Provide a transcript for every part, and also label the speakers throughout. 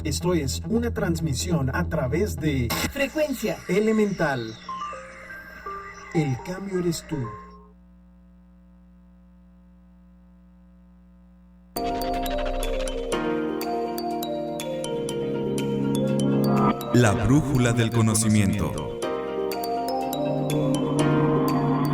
Speaker 1: Esto es una transmisión a través de
Speaker 2: Frecuencia
Speaker 1: Elemental. El cambio eres tú.
Speaker 3: La brújula del conocimiento.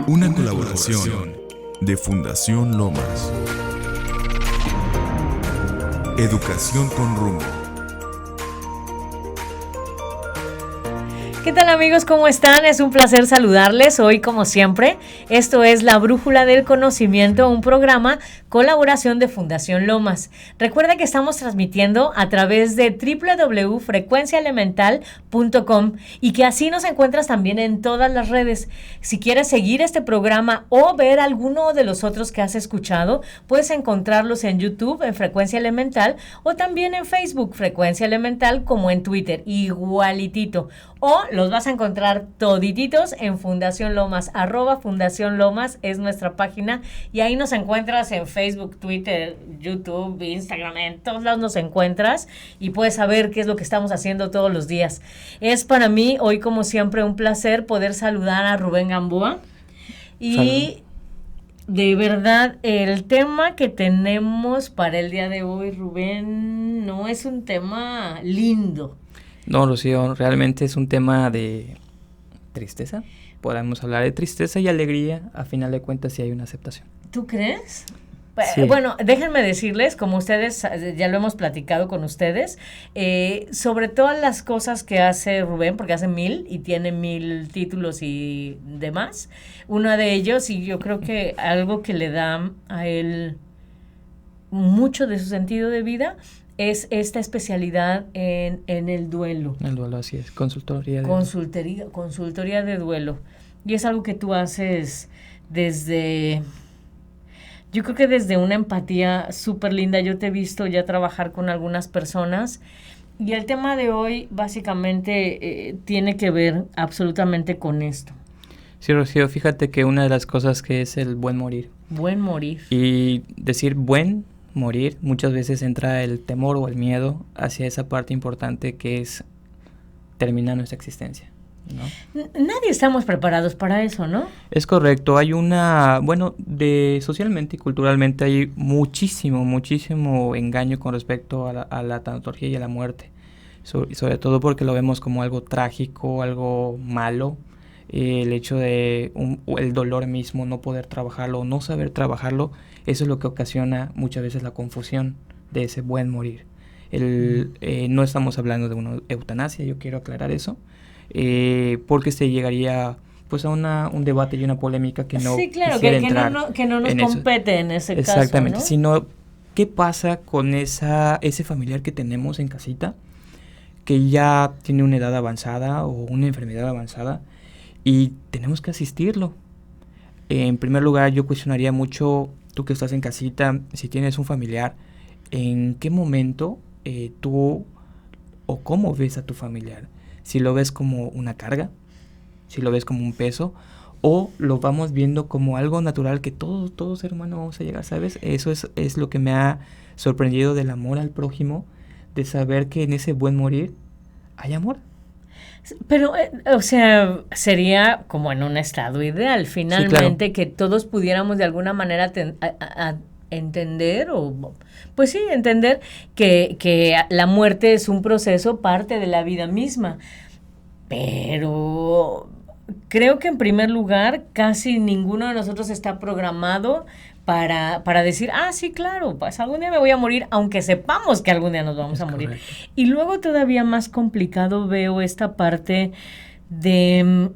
Speaker 3: Una colaboración de Fundación Lomas. Educación con rumbo.
Speaker 4: ¿Qué tal, amigos? ¿Cómo están? Es un placer saludarles hoy, como siempre. Esto es La Brújula del Conocimiento, un programa colaboración de Fundación Lomas. Recuerda que estamos transmitiendo a través de www.frecuenciaelemental.com y que así nos encuentras también en todas las redes. Si quieres seguir este programa o ver alguno de los otros que has escuchado, puedes encontrarlos en YouTube, en Frecuencia Elemental, o también en Facebook, Frecuencia Elemental, como en Twitter, igualitito. O los vas a encontrar todititos en Fundación Lomas, @Fundación Lomas es nuestra página, y ahí nos encuentras en Facebook, Twitter, YouTube, Instagram, en todos lados nos encuentras y puedes saber qué es lo que estamos haciendo todos los días. Es para mí hoy, como siempre, un placer poder saludar a Rubén Gamboa. Y de verdad, el tema que tenemos para el día de hoy, Rubén, no es un tema lindo.
Speaker 5: No, Rocío, realmente es un tema de tristeza. Podemos hablar de tristeza y alegría, a final de cuentas, si hay una aceptación.
Speaker 4: ¿Tú crees?
Speaker 5: Sí.
Speaker 4: Bueno, déjenme decirles, como ustedes, ya lo hemos platicado con ustedes, sobre todas las cosas que hace Rubén, porque hace 1000 y tiene 1000 títulos y demás. Uno de ellos, y yo creo que algo que le da a él mucho de su sentido de vida, es esta especialidad en el duelo.
Speaker 5: El duelo, así es, consultoría
Speaker 4: de duelo. Y es algo que tú haces desde, yo creo que desde una empatía súper linda. Yo te he visto ya trabajar con algunas personas, y el tema de hoy básicamente tiene que ver absolutamente con esto.
Speaker 5: Sí, Rocío, fíjate que una de las cosas que es el buen morir.
Speaker 4: Buen morir.
Speaker 5: Y decir buen morir, muchas veces entra el temor o el miedo hacia esa parte importante que es terminar nuestra existencia, ¿no?
Speaker 4: Nadie estamos preparados para eso, ¿no?
Speaker 5: Es correcto, hay socialmente y culturalmente hay muchísimo engaño con respecto a la tanatología y a la muerte, sobre todo porque lo vemos como algo trágico, algo malo. El hecho de el dolor mismo, no poder trabajarlo, no saber trabajarlo, eso es lo que ocasiona muchas veces la confusión de ese buen morir. No estamos hablando de una eutanasia, yo quiero aclarar eso, porque se llegaría pues a un debate y una polémica que no
Speaker 4: sí, claro,
Speaker 5: quisiera entrar
Speaker 4: que no nos compete en ese caso.
Speaker 5: Exactamente,
Speaker 4: ¿no?
Speaker 5: Sino qué pasa con ese familiar que tenemos en casita, que ya tiene una edad avanzada o una enfermedad avanzada, y tenemos que asistirlo. En primer lugar, yo cuestionaría mucho, tú que estás en casita, si tienes un familiar, ¿en qué momento tú o cómo ves a tu familiar? Si lo ves como una carga, si lo ves como un peso, o lo vamos viendo como algo natural que todo ser humano vamos a llegar, ¿sabes? Eso es lo que me ha sorprendido del amor al prójimo, de saber que en ese buen morir hay amor.
Speaker 4: Pero, o sea, sería como en un estado ideal, finalmente, sí, claro, que todos pudiéramos de alguna manera entender, pues sí, entender que la muerte es un proceso, parte de la vida misma. Pero creo que en primer lugar, casi ninguno de nosotros está programado para decir, sí, claro, pues algún día me voy a morir, aunque sepamos que algún día nos vamos a morir. Correcto. Y luego todavía más complicado veo esta parte de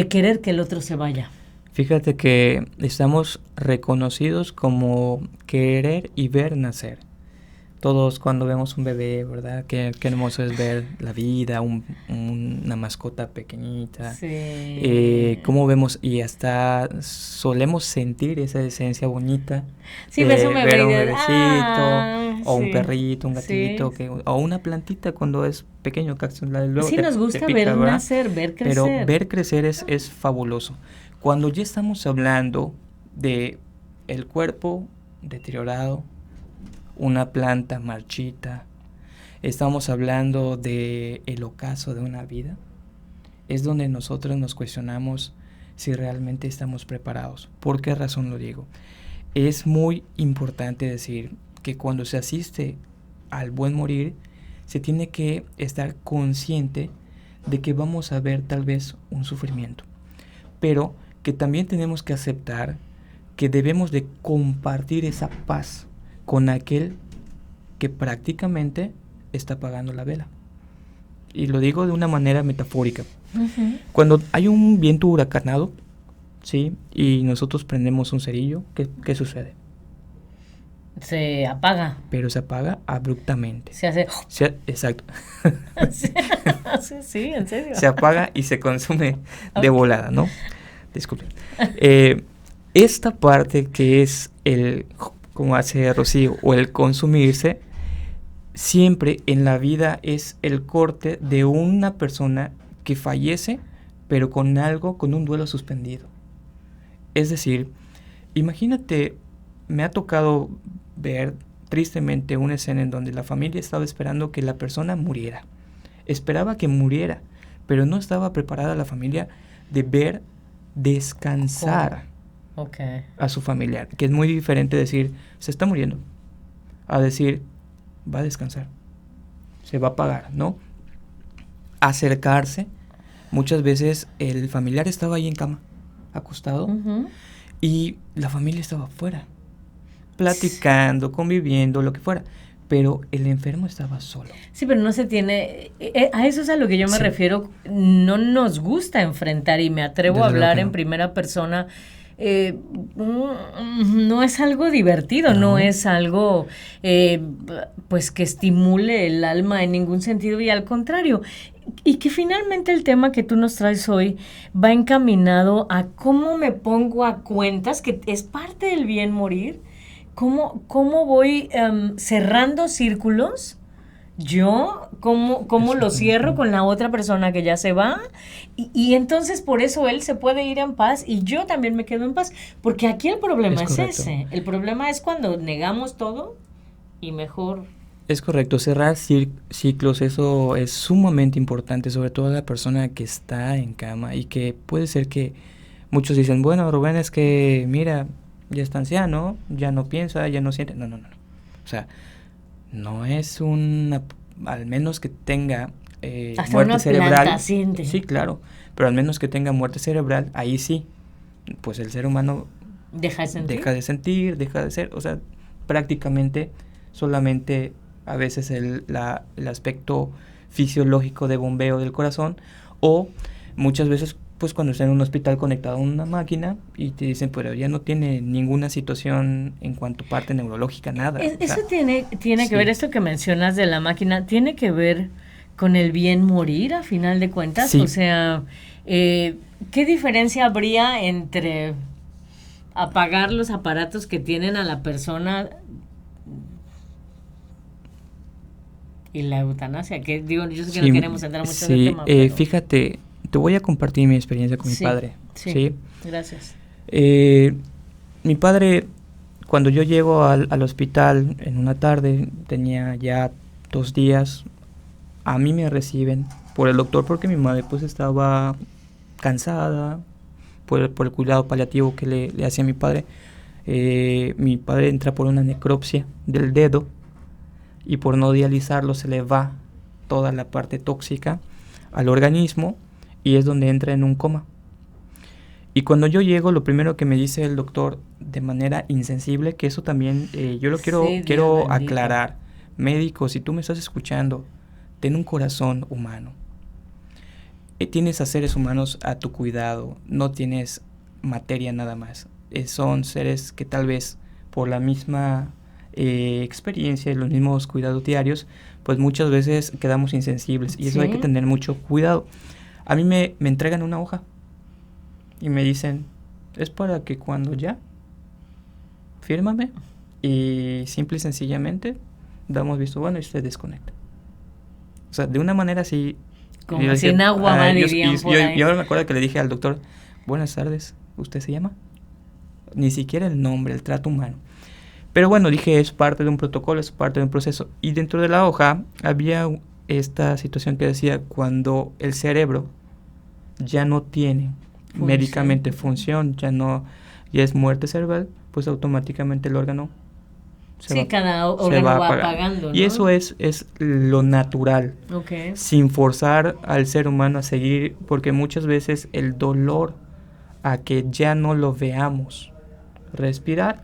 Speaker 4: querer que el otro se vaya.
Speaker 5: Fíjate que estamos reconocidos como querer y ver nacer. Todos cuando vemos un bebé, ¿verdad? Qué hermoso es ver la vida, una mascota pequeñita.
Speaker 4: Sí.
Speaker 5: Cómo vemos y hasta solemos sentir esa esencia bonita.
Speaker 4: Sí, ves un
Speaker 5: ver un bebecito, o
Speaker 4: sí,
Speaker 5: un perrito, un gatito,
Speaker 4: sí.
Speaker 5: O una plantita cuando es pequeño. Luego
Speaker 4: sí, nos gusta
Speaker 5: pica,
Speaker 4: ver
Speaker 5: ¿verdad?
Speaker 4: nacer, ver crecer.
Speaker 5: Pero ver crecer es fabuloso. Cuando ya estamos hablando de el cuerpo deteriorado, una planta marchita, estamos hablando de el ocaso de una vida, es donde nosotros nos cuestionamos si realmente estamos preparados. ¿Por qué razón lo digo? Es muy importante decir que cuando se asiste al buen morir, se tiene que estar consciente de que vamos a ver tal vez un sufrimiento, pero que también tenemos que aceptar que debemos de compartir esa paz con aquel que prácticamente está apagando la vela. Y lo digo de una manera metafórica.
Speaker 4: Ujú.
Speaker 5: Cuando hay un viento huracanado, ¿sí? Y nosotros prendemos un cerillo, ¿qué sucede?
Speaker 4: Se apaga.
Speaker 5: Pero se apaga abruptamente.
Speaker 4: Se hace...
Speaker 5: Exacto.
Speaker 4: Sí, sí, en serio.
Speaker 5: Se apaga y se consume de
Speaker 4: Ok.
Speaker 5: volada, ¿no? Disculpen. Esta parte que es el, como hace Rocío, o el consumirse, siempre en la vida es el corte de una persona que fallece, pero con algo, con un duelo suspendido. Es decir, imagínate, me ha tocado ver tristemente una escena en donde la familia estaba esperando que la persona muriera. Esperaba que muriera, pero no estaba preparada la familia de ver descansar
Speaker 4: Ok.
Speaker 5: a su familiar, que es muy diferente decir, se está muriendo, a decir, va a descansar, se va a apagar, ¿no? Acercarse, muchas veces el familiar estaba ahí en cama, acostado,
Speaker 4: Ujú.
Speaker 5: y la familia estaba afuera, platicando, conviviendo, lo que fuera, pero el enfermo estaba solo.
Speaker 4: Sí, pero no se tiene... a eso es a lo que yo me
Speaker 5: Sí.
Speaker 4: refiero. No nos gusta enfrentar, y me atrevo
Speaker 5: Desde
Speaker 4: a
Speaker 5: luego
Speaker 4: hablar
Speaker 5: que
Speaker 4: en
Speaker 5: no.
Speaker 4: primera persona. No es algo divertido, no
Speaker 5: No.
Speaker 4: es algo pues que estimule el alma en ningún sentido, y al contrario. Y que finalmente el tema que tú nos traes hoy va encaminado a cómo me pongo a cuentas, que es parte del bien morir. ¿Cómo voy cerrando círculos? Yo, ¿cómo lo cierro con la otra persona que ya se va? Y entonces por eso él se puede ir en paz y yo también me quedo en paz. Porque aquí el problema
Speaker 5: Es
Speaker 4: es
Speaker 5: correcto.
Speaker 4: ese. El problema es cuando negamos todo y mejor...
Speaker 5: Es correcto, cerrar ciclos, eso es sumamente importante, sobre todo a la persona que está en cama y que puede ser que muchos dicen, bueno, Rubén, es que mira, ya está anciano, ya no piensa, ya no siente. No. O sea, no es al menos que tenga
Speaker 4: Hasta
Speaker 5: muerte
Speaker 4: una
Speaker 5: cerebral.
Speaker 4: planta siente.
Speaker 5: Sí, claro, pero al menos que tenga muerte cerebral, ahí sí, pues el ser humano
Speaker 4: Deja de sentir.
Speaker 5: deja de sentir, deja de ser, o sea, prácticamente solamente a veces el aspecto fisiológico de bombeo del corazón, o muchas veces pues cuando está en un hospital conectado a una máquina y te dicen, pero ya no tiene ninguna situación en cuanto a parte neurológica, nada. O sea,
Speaker 4: Eso tiene que
Speaker 5: sí.
Speaker 4: ver, esto que mencionas de la máquina, tiene que ver con el bien morir a final de cuentas.
Speaker 5: Sí.
Speaker 4: O sea, ¿qué diferencia habría entre apagar los aparatos que tienen a la persona y la eutanasia? Que digo, yo sé que
Speaker 5: Sí,
Speaker 4: no queremos entrar mucho en el
Speaker 5: sí,
Speaker 4: tema, pero...
Speaker 5: fíjate, te voy a compartir mi experiencia con mi
Speaker 4: Sí,
Speaker 5: padre.
Speaker 4: sí.
Speaker 5: ¿Sí?
Speaker 4: Gracias.
Speaker 5: Mi padre, cuando yo llego al hospital en una tarde, tenía ya 2 días, a mí me reciben por el doctor porque mi madre pues estaba cansada por el cuidado paliativo que le hacía a mi padre. Mi padre entra por una necropsia del dedo y por no dializarlo se le va toda la parte tóxica al organismo y es donde entra en un coma. Y cuando yo llego, lo primero que me dice el doctor de manera insensible, que eso también yo lo quiero
Speaker 4: Sí, Dios bendito.
Speaker 5: aclarar. Médico, si tú me estás escuchando, ten un corazón humano. Tienes a seres humanos a tu cuidado, no tienes materia nada más. Son seres que tal vez por la misma experiencia y los mismos cuidados diarios, pues muchas veces quedamos insensibles y eso hay que
Speaker 4: Sí.
Speaker 5: tener mucho cuidado. A mí me entregan una hoja y me dicen, es para que cuando ya, fírmame y simple y sencillamente damos visto bueno y se desconecta. O sea, de una manera así...
Speaker 4: Como
Speaker 5: yo
Speaker 4: sin
Speaker 5: decía,
Speaker 4: agua, va, dirían por ahí.
Speaker 5: yo me acuerdo que le dije al doctor, buenas tardes, ¿usted se llama? Ni siquiera el nombre, el trato humano. Pero bueno, dije, es parte de un protocolo, es parte de un proceso. Y dentro de la hoja había esta situación que decía, cuando el cerebro ya no tiene médicamente función, ya es muerte cerebral, pues automáticamente el órgano
Speaker 4: cada órgano va apagando, ¿no?
Speaker 5: Y eso es lo natural, sin forzar al ser humano a seguir, porque muchas veces el dolor a que ya no lo veamos respirar,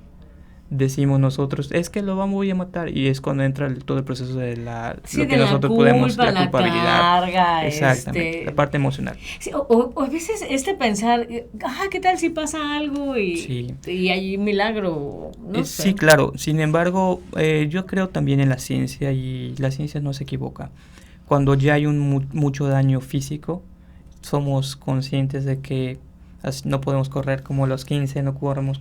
Speaker 5: decimos nosotros, es que lo voy a matar, y es cuando entra todo el proceso de lo que nosotros podemos, la culpabilidad,
Speaker 4: carga,
Speaker 5: exactamente, la parte emocional.
Speaker 4: Sí, o a veces pensar, ¿qué tal si pasa algo y hay un milagro? No sé.
Speaker 5: Sí, claro. Sin embargo, yo creo también en la ciencia, y la ciencia no se equivoca. Cuando ya hay mucho daño físico, somos conscientes de que no podemos correr como a los 15, no podemos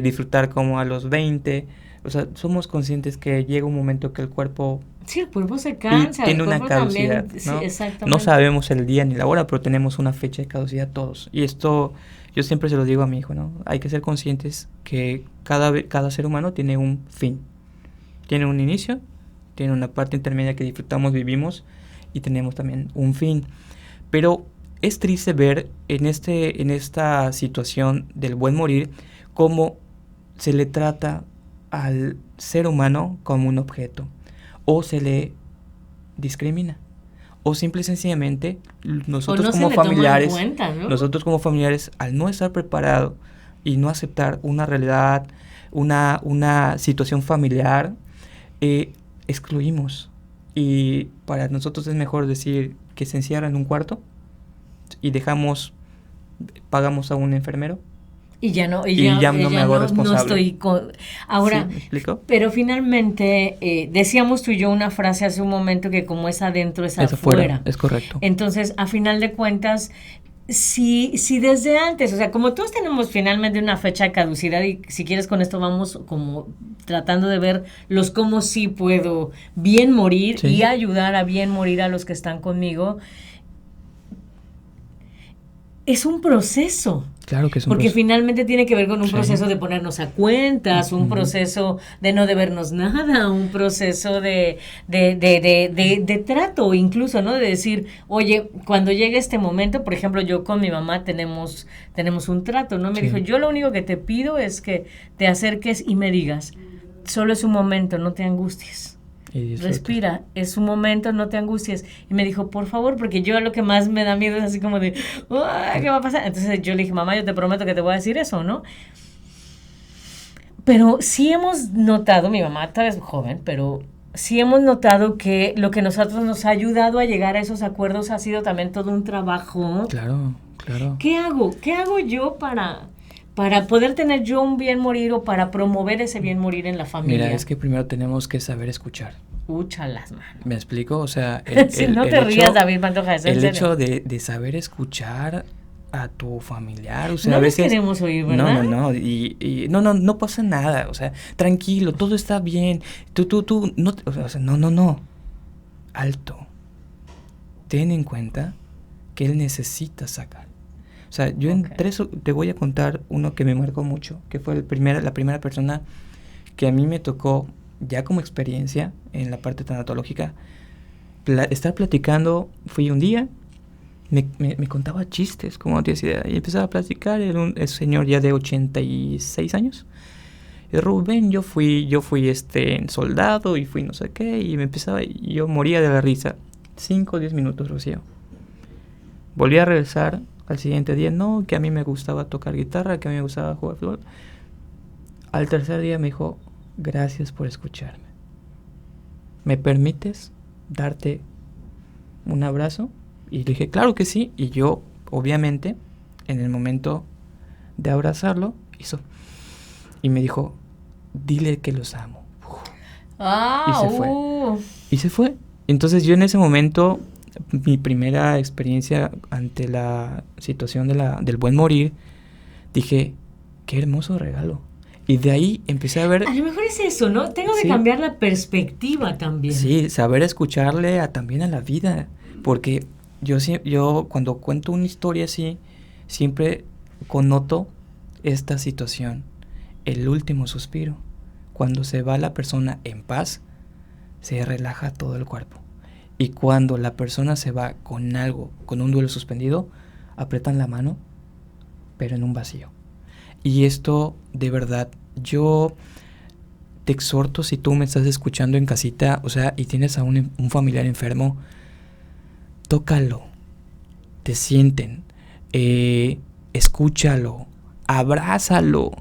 Speaker 5: disfrutar como a los 20. O sea, somos conscientes que llega un momento que el cuerpo...
Speaker 4: Sí, el cuerpo se cansa.
Speaker 5: Tiene una caducidad,
Speaker 4: también,
Speaker 5: ¿no?
Speaker 4: Sí, exactamente.
Speaker 5: No sabemos el día ni la hora, pero tenemos una fecha de caducidad todos. Y esto, yo siempre se lo digo a mi hijo, ¿no? Hay que ser conscientes que cada ser humano tiene un fin. Tiene un inicio, tiene una parte intermedia que disfrutamos, vivimos, y tenemos también un fin. Pero es triste ver en esta situación del buen morir cómo se le trata al ser humano como un objeto, o se le discrimina, o simple y sencillamente nosotros como familiares, nosotros como familiares, al no estar preparados y no aceptar una realidad, una situación familiar, excluimos. Y para nosotros es mejor decir que se encierra en un cuarto y pagamos a un enfermero. Y ya no me hago responsable.
Speaker 4: No estoy ahora,
Speaker 5: ¿Sí? ¿Me explico?
Speaker 4: Pero finalmente, decíamos tú y yo una frase hace un momento que como es adentro, es afuera.
Speaker 5: Es correcto.
Speaker 4: Entonces, a final de cuentas, si desde antes, o sea, como todos tenemos finalmente una fecha de caducidad, y si quieres con esto vamos como tratando de ver cómo sí puedo bien morir y ayudar a bien morir a los que están conmigo. Es un proceso.
Speaker 5: Claro que es un
Speaker 4: Porque
Speaker 5: proceso.
Speaker 4: Finalmente tiene que ver con un proceso de ponernos a cuentas, un proceso de no debernos nada, un proceso de trato incluso, ¿no? De decir, oye, cuando llegue este momento, por ejemplo, yo con mi mamá tenemos un trato, ¿no? Me dijo, yo lo único que te pido es que te acerques y me digas, solo es un momento, no te angusties. Respira, es un momento, no te angusties. Y me dijo, por favor, porque yo lo que más me da miedo es así como de, ¿qué va a pasar? Entonces yo le dije, mamá, yo te prometo que te voy a decir eso, ¿no? Pero sí hemos notado, mi mamá tal vez joven, pero sí hemos notado que lo que nosotros nos ha ayudado a llegar a esos acuerdos ha sido también todo un trabajo.
Speaker 5: Claro.
Speaker 4: ¿Qué hago yo para poder tener yo un bien morir, o para promover ese bien morir en la familia?
Speaker 5: Mira, es que primero tenemos que saber escuchar.
Speaker 4: Úchalas, mano.
Speaker 5: ¿Me explico? O sea,
Speaker 4: no te rías, David Pantoja, es
Speaker 5: el hecho de saber escuchar a tu familiar, o sea,
Speaker 4: no
Speaker 5: a veces
Speaker 4: queremos oír, ¿verdad?
Speaker 5: No, y no pasa nada, o sea, tranquilo, todo está bien. Tú no, o sea, no. Alto. Ten en cuenta que él necesita sacar. O sea, yo te voy a contar uno que me marcó mucho, que fue la primera persona que a mí me tocó, ya como experiencia en la parte tanatológica, estar platicando. Fui un día, me contaba chistes, como no tienes idea, y empezaba a platicar. Era un señor ya de 86 años. Y Rubén, yo fui soldado y fui no sé qué, y yo moría de la risa. 5 o 10 minutos, Rocío. Volví a regresar al siguiente día, no, que a mí me gustaba tocar guitarra, que a mí me gustaba jugar fútbol. Al tercer día me dijo, gracias por escucharme. ¿Me permites darte un abrazo? Y le dije, claro que sí. Y yo, obviamente, en el momento de abrazarlo, hizo. Y me dijo, dile que los amo. Y se fue. Entonces yo en ese momento, mi primera experiencia ante la situación del buen morir, dije, qué hermoso regalo. Y de ahí empecé a ver...
Speaker 4: A lo mejor es eso, ¿no? Tengo que cambiar la perspectiva también.
Speaker 5: Sí, saber escucharle también a la vida. Porque yo cuando cuento una historia así, siempre connoto esta situación. El último suspiro. cuando se va la persona en paz, se relaja todo el cuerpo. Y cuando la persona se va con algo, con un duelo suspendido, apretan la mano, pero en un vacío. Y esto, de verdad, yo te exhorto, si tú me estás escuchando en casita, o sea, y tienes a un familiar enfermo, tócalo, te sienten, escúchalo, abrázalo,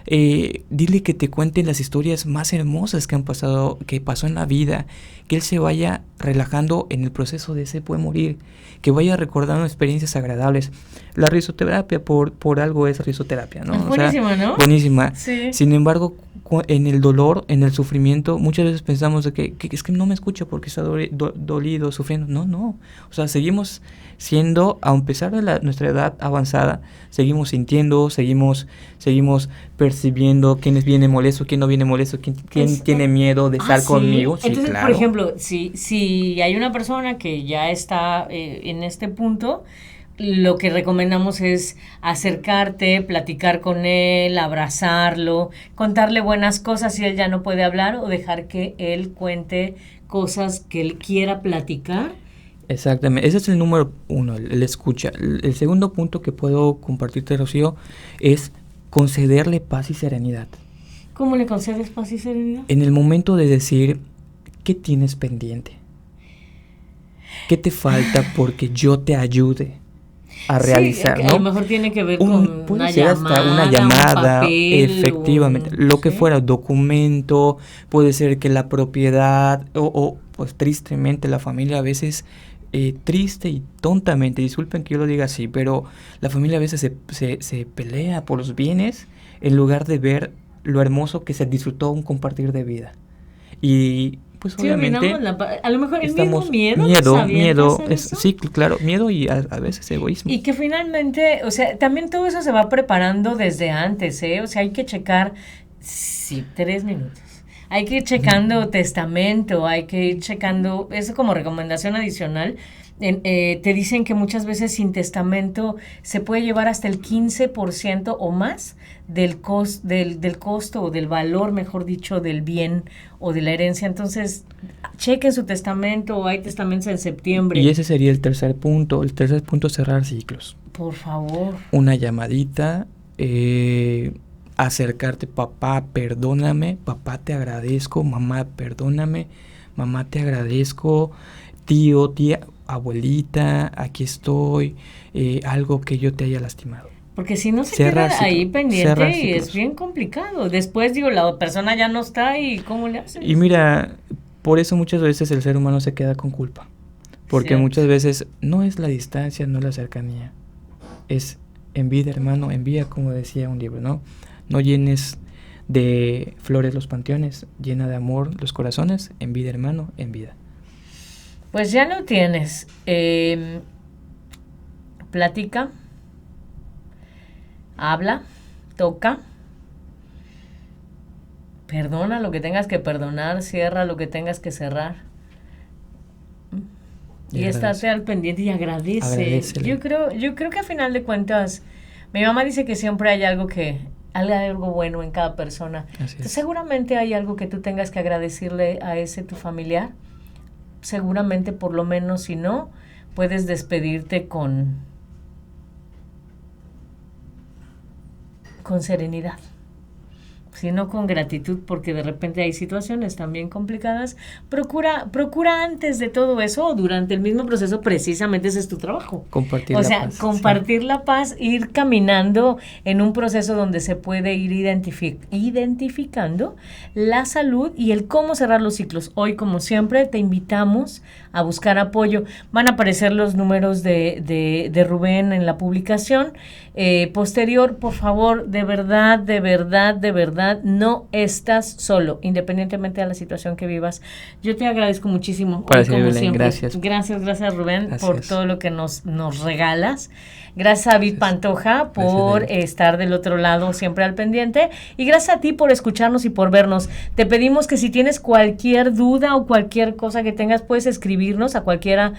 Speaker 5: dile que te cuente las historias más hermosas que pasó en la vida, que él se vaya relajando en el proceso de ese puede morir, que vaya recordando experiencias agradables. La risoterapia por algo es risoterapia, ¿no?
Speaker 4: Buenísima, ¿no?
Speaker 5: Buenísima.
Speaker 4: Sí.
Speaker 5: Sin embargo, en el dolor, en el sufrimiento, muchas veces pensamos de que es que no me escucha porque está dolido, sufriendo. No. O sea, seguimos siendo, a pesar de nuestra edad avanzada, seguimos sintiendo, seguimos percibiendo quién viene molesto, quién no viene molesto, quién tiene miedo de estar conmigo. Sí,
Speaker 4: entonces,
Speaker 5: claro.
Speaker 4: por ejemplo, si hay una persona que ya está en este punto, lo que recomendamos es acercarte, platicar con él, abrazarlo, contarle buenas cosas si él ya no puede hablar, o dejar que él cuente cosas que él quiera platicar.
Speaker 5: Exactamente, ese es el número 1, el escucha. El segundo punto que puedo compartirte, Rocío, es concederle paz y serenidad.
Speaker 4: ¿Cómo le concedes paz y serenidad?
Speaker 5: En el momento de decir, ¿qué tienes pendiente? ¿Qué te falta porque yo te ayude a realizar? ¿no?
Speaker 4: A lo mejor tiene que ver con
Speaker 5: puede ser hasta una llamada, efectivamente, lo que fuera, documento, puede ser que la propiedad, o pues tristemente la familia a veces, triste y tontamente, disculpen que yo lo diga así, pero la familia a veces se pelea por los bienes en lugar de ver lo hermoso que se disfrutó un compartir de vida. Y pues sí, obviamente
Speaker 4: a lo mejor el mismo miedo
Speaker 5: sí, claro, miedo y a veces egoísmo.
Speaker 4: Y que finalmente, o sea, también todo eso se va preparando desde antes, o sea, hay que checar 3 minutos. Hay que ir checando testamento, hay que ir checando, eso como recomendación adicional. Te dicen que muchas veces sin testamento se puede llevar hasta el 15% o más del costo o del valor, mejor dicho, del bien o de la herencia. Entonces, chequen su testamento, hay testamentos en septiembre.
Speaker 5: Y ese sería el tercer punto. El tercer punto es cerrar ciclos.
Speaker 4: Por favor.
Speaker 5: Una llamadita, acercarte, papá, perdóname, papá, te agradezco, mamá, perdóname, mamá, te agradezco, tío, tía, abuelita, aquí estoy, algo que yo te haya lastimado.
Speaker 4: Porque si no se queda ahí pendiente y es bien complicado. Después, la persona ya no está y ¿cómo le haces?
Speaker 5: Y mira, por eso muchas veces el ser humano se queda con culpa. Porque muchas veces no es la distancia, no es la cercanía. Es en vida, hermano, en vida, como decía un libro, ¿no? No llenes de flores los panteones, llena de amor los corazones, en vida, hermano, en vida.
Speaker 4: Pues ya lo tienes. Platica, habla, toca, perdona lo que tengas que perdonar, cierra lo que tengas que cerrar. Y estate al pendiente y agradece.
Speaker 5: Agradécele.
Speaker 4: Yo creo que a final de cuentas, mi mamá dice que siempre hay algo bueno en cada persona. Entonces, seguramente hay algo que tú tengas que agradecerle a ese tu familiar. Seguramente, por lo menos, si no, puedes despedirte con serenidad, sino con gratitud, porque de repente hay situaciones también complicadas. Procura antes de todo eso, o durante el mismo proceso, precisamente ese es tu trabajo.
Speaker 5: Compartir la paz.
Speaker 4: Compartir la paz, ir caminando en un proceso donde se puede ir identificando la salud y el cómo cerrar los ciclos. Hoy, como siempre, te invitamos a buscar apoyo. Van a aparecer los números de Rubén en la publicación posterior. Por favor, de verdad, no estás solo, independientemente de la situación que vivas. Yo te agradezco muchísimo.
Speaker 5: Para
Speaker 4: hoy, como
Speaker 5: servirle,
Speaker 4: siempre.
Speaker 5: gracias.
Speaker 4: Gracias, Rubén,
Speaker 5: Gracias.
Speaker 4: por todo lo que nos regalas. Gracias a David Pantoja por estar del otro lado siempre al pendiente. Y gracias a ti por escucharnos y por vernos. Te pedimos que si tienes cualquier duda o cualquier cosa que tengas, puedes escribirnos a cualquiera,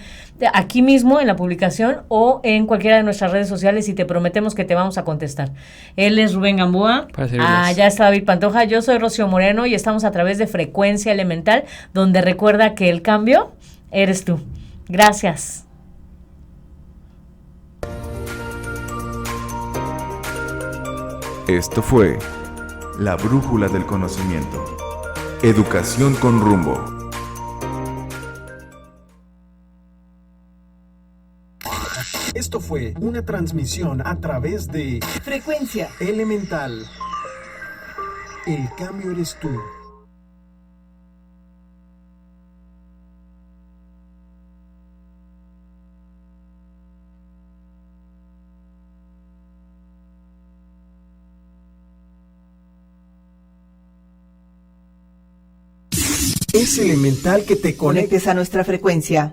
Speaker 4: aquí mismo en la publicación o en cualquiera de nuestras redes sociales, y te prometemos que te vamos a contestar. Él es Rubén Gamboa.
Speaker 5: Para servirles.
Speaker 4: Ya está David David Pantoja, yo soy Rocío Moreno y estamos a través de Frecuencia Elemental, donde recuerda que el cambio eres tú. Gracias.
Speaker 3: Esto fue La Brújula del Conocimiento. Educación con rumbo.
Speaker 1: Esto fue una transmisión a través de
Speaker 2: Frecuencia
Speaker 1: Elemental. El cambio eres tú. Es elemental que te conectes
Speaker 2: conectes a nuestra frecuencia.